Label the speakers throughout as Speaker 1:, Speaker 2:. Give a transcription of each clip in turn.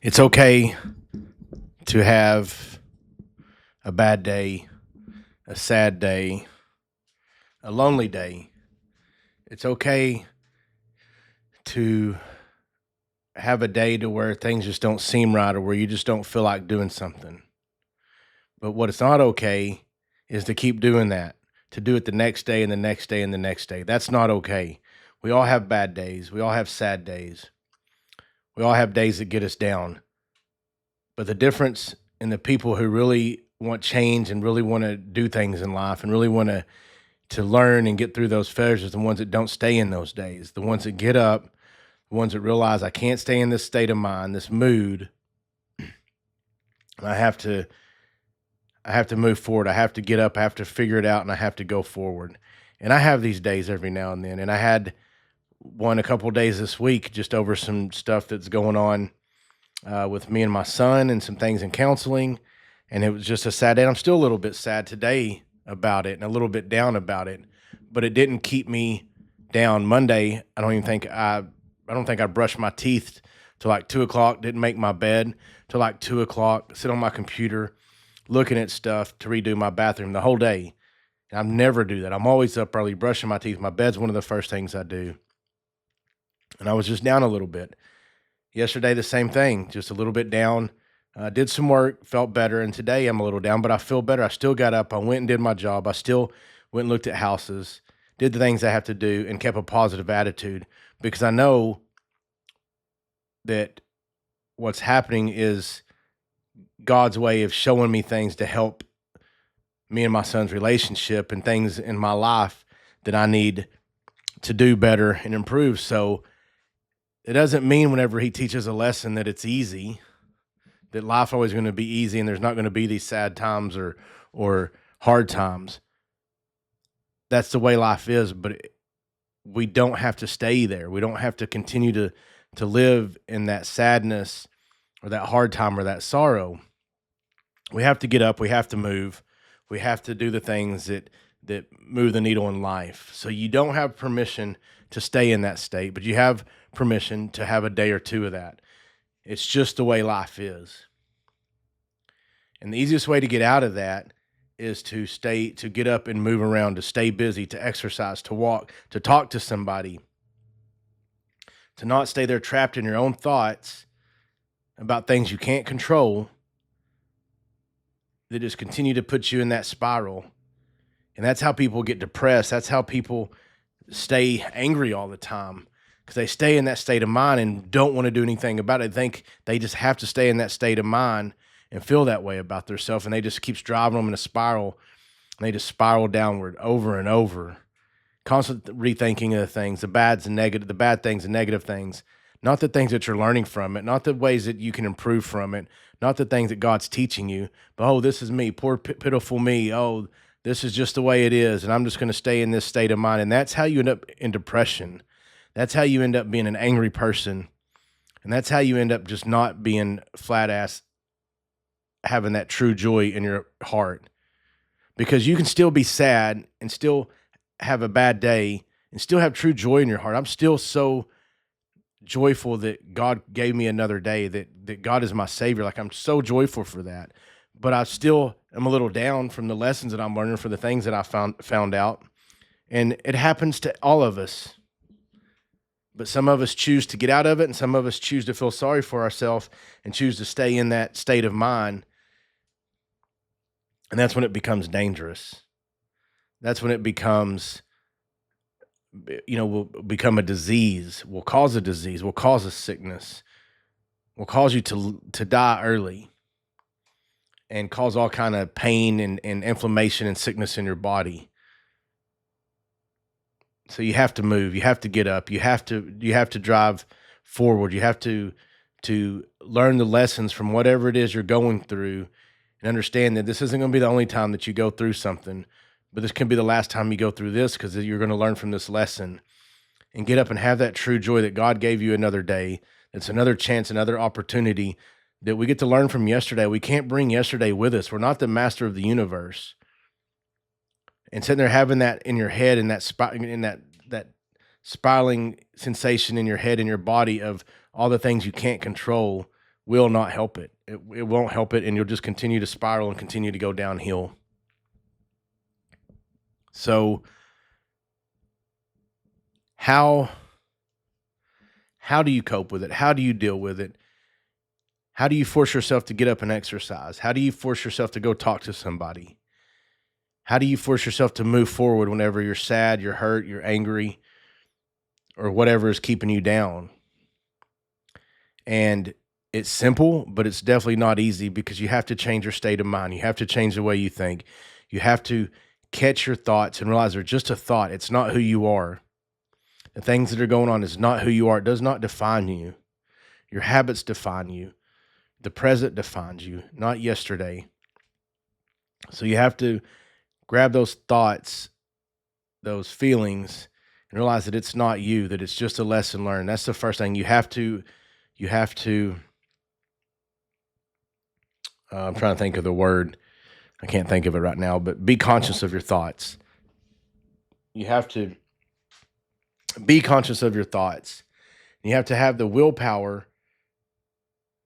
Speaker 1: It's okay to have a bad day, a sad day, a lonely day. It's okay to have a day to where things just don't seem right or where you just don't feel like doing something. But what it's not okay is to keep doing that, to do it the next day and the next day and the next day. That's not okay. We all have bad days. We all have sad days. We all have days that get us down. But the difference in the people who really want change and really want to do things in life and really want to learn and get through those failures is the ones that don't stay in those days. The ones that get up, the ones that realize I can't stay in this state of mind, this mood. I have to I have to move forward. I have to get up, I have to figure it out, and I have to go forward. And I have these days every now and then. And I had one a couple days this week just over some stuff that's going on with me and my son and some things in counseling. And it was just a sad day. I'm still a little bit sad today about it and a little bit down about it, but it didn't keep me down. Monday, I don't think I brushed my teeth till like 2 o'clock. Didn't make my bed till like 2 o'clock. Sit on my computer looking at stuff to redo my bathroom the whole day. And I never do that. I'm always up early brushing my teeth. My bed's one of the first things I do. And I was just down a little bit. Yesterday, the same thing, just a little bit down. Did some work, felt better, and today I'm a little down, but I feel better. I still got up. I went and did my job. I still went and looked at houses, did the things I have to do, and kept a positive attitude because I know that what's happening is God's way of showing me things to help me and my son's relationship and things in my life that I need to do better and improve. So it doesn't mean whenever he teaches a lesson that it's easy, that life always going to be easy and there's not going to be these sad times or hard times. That's the way life is, but we don't have to stay there. We don't have to continue to live in that sadness or that hard time or that sorrow. We have to get up, we have to move, we have to do the things that move the needle in life. So you don't have permission to stay in that state, but you have permission to have a day or two of that. It's just the way life is. And the easiest way to get out of that is to get up and move around, to stay busy, to exercise, to walk, to talk to somebody, to not stay there trapped in your own thoughts about things you can't control that just continue to put you in that spiral. And that's how people get depressed. That's how people stay angry all the time because they stay in that state of mind and don't want to do anything about it. They think they just have to stay in that state of mind and feel that way about themselves. And they just keeps driving them in a spiral and they just spiral downward over and over. Constant rethinking of the things, the bad things and negative things, not the things that you're learning from it, not the ways that you can improve from it, not the things that God's teaching you, but oh, this is me, poor pitiful me. Oh, this is just the way it is, and I'm just going to stay in this state of mind. And that's how you end up in depression. That's how you end up being an angry person, and that's how you end up just not being flat ass, having that true joy in your heart, because you can still be sad and still have a bad day and still have true joy in your heart. I'm still so joyful that God gave me another day, that God is my savior. Like I'm so joyful for that. But I still am a little down from the lessons that I'm learning, for the things that I found out. And it happens to all of us. But some of us choose to get out of it, and some of us choose to feel sorry for ourselves and choose to stay in that state of mind. And that's when it becomes dangerous. That's when it becomes, will become a disease, will cause a disease, will cause a sickness, will cause you to die early and cause all kind of pain and inflammation and sickness in your body. So you have to move, you have to get up, you have to drive forward, you have to learn the lessons from whatever it is you're going through and understand that this isn't going to be the only time that you go through something, but this can be the last time you go through this, because you're going to learn from this lesson. And get up and have that true joy that God gave you another day. It's another chance, another opportunity that we get to learn from yesterday. We can't bring yesterday with us. We're not the master of the universe. And sitting there having that in your head and that spiraling sensation in your head and your body of all the things you can't control will not help it. It won't help it, and you'll just continue to spiral and continue to go downhill. So how do you cope with it? How do you deal with it? How do you force yourself to get up and exercise? How do you force yourself to go talk to somebody? How do you force yourself to move forward whenever you're sad, you're hurt, you're angry, or whatever is keeping you down? And it's simple, but it's definitely not easy, because you have to change your state of mind. You have to change the way you think. You have to catch your thoughts and realize they're just a thought. It's not who you are. The things that are going on is not who you are. It does not define you. Your habits define you. The present defines you, not yesterday. So you have to grab those thoughts, those feelings, and realize that it's not you, that it's just a lesson learned. That's the first thing. You have to, I'm trying to think of the word. I can't think of it right now, but be conscious of your thoughts. You have to be conscious of your thoughts. You have to have the willpower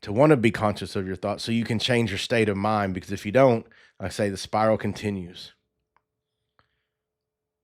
Speaker 1: to want to be conscious of your thoughts so you can change your state of mind, because if you don't, like I say, the spiral continues.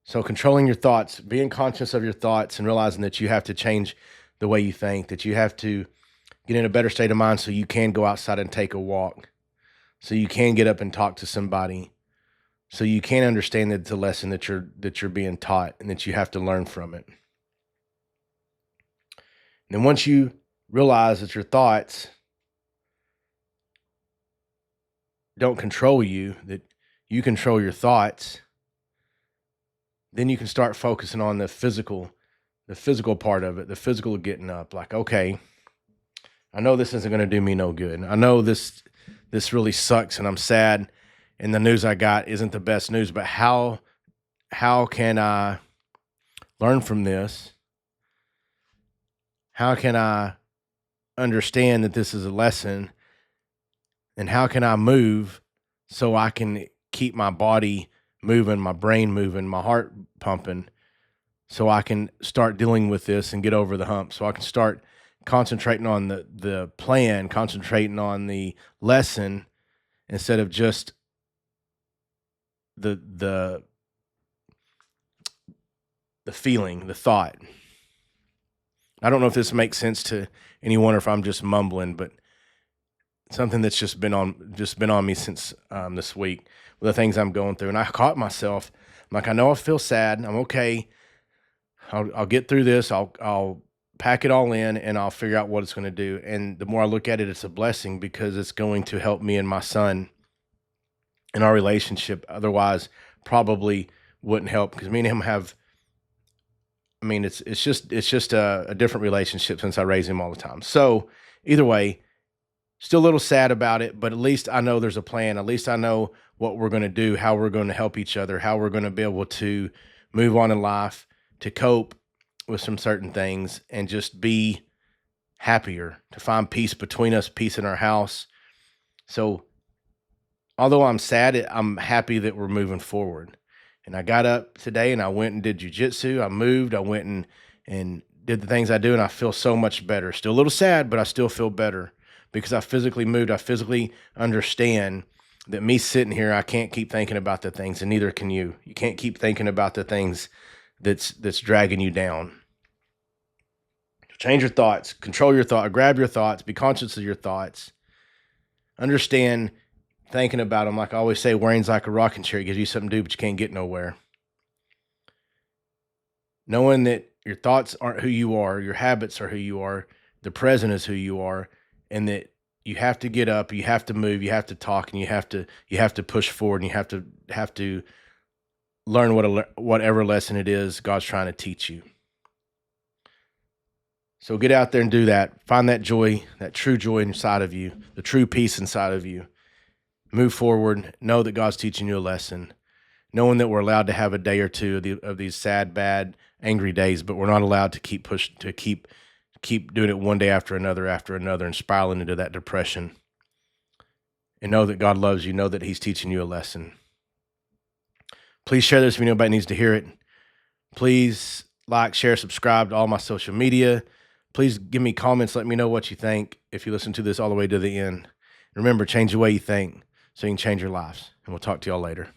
Speaker 1: So controlling your thoughts, being conscious of your thoughts, and realizing that you have to change the way you think, that you have to get in a better state of mind so you can go outside and take a walk, so you can get up and talk to somebody, so you can understand that it's a lesson that you're being taught and that you have to learn from it. And then once you realize that your thoughts don't control you, that you control your thoughts, then you can start focusing on the physical part of it, the physical getting up. Like, okay, I know this isn't going to do me no good. I know this really sucks and I'm sad and the news I got isn't the best news, but how can I learn from this? How can I understand that this is a lesson? And how can I move so I can keep my body moving, my brain moving, my heart pumping, so I can start dealing with this and get over the hump, so I can start concentrating on the plan, concentrating on the lesson, instead of just the feeling, the thought. I don't know if this makes sense to anyone or if I'm just mumbling, but something that's just been on me since this week with the things I'm going through. And I caught myself, I'm like, I know I feel sad. I'm okay. I'll get through this. I'll pack it all in and I'll figure out what it's going to do. And the more I look at it, it's a blessing, because it's going to help me and my son in our relationship. Otherwise, probably wouldn't help, because me and him have, I mean, it's just a different relationship since I raise him all the time. So either way, still a little sad about it, but at least I know there's a plan. At least I know what we're going to do, how we're going to help each other, how we're going to be able to move on in life, to cope with some certain things, and just be happier, to find peace between us, peace in our house. So although I'm sad, I'm happy that we're moving forward. And I got up today and I went and did jujitsu. I moved, I went and did the things I do, and I feel so much better. Still a little sad, but I still feel better, because I physically moved. I physically understand that me sitting here, I can't keep thinking about the things, and neither can you. You can't keep thinking about the things that's dragging you down. Change your thoughts, control your thought, grab your thoughts, be conscious of your thoughts. Understand thinking about them. Like I always say, worrying's like a rocking chair. It gives you something to do, but you can't get nowhere. Knowing that your thoughts aren't who you are, your habits are who you are, the present is who you are, and that you have to get up, you have to move, you have to talk, and you have to push forward, and you have to learn whatever lesson it is God's trying to teach you. So get out there and do that. Find that joy, that true joy inside of you, the true peace inside of you. Move forward. Know that God's teaching you a lesson. Knowing that we're allowed to have a day or two of these sad, bad, angry days, but we're not allowed to keep pushing, to keep doing it one day after another, and spiraling into that depression. And know that God loves you. Know that He's teaching you a lesson. Please share this if you know anybody needs to hear it. Please like, share, subscribe to all my social media. Please give me comments. Let me know what you think if you listen to this all the way to the end. Remember, change the way you think so you can change your lives. And we'll talk to y'all later.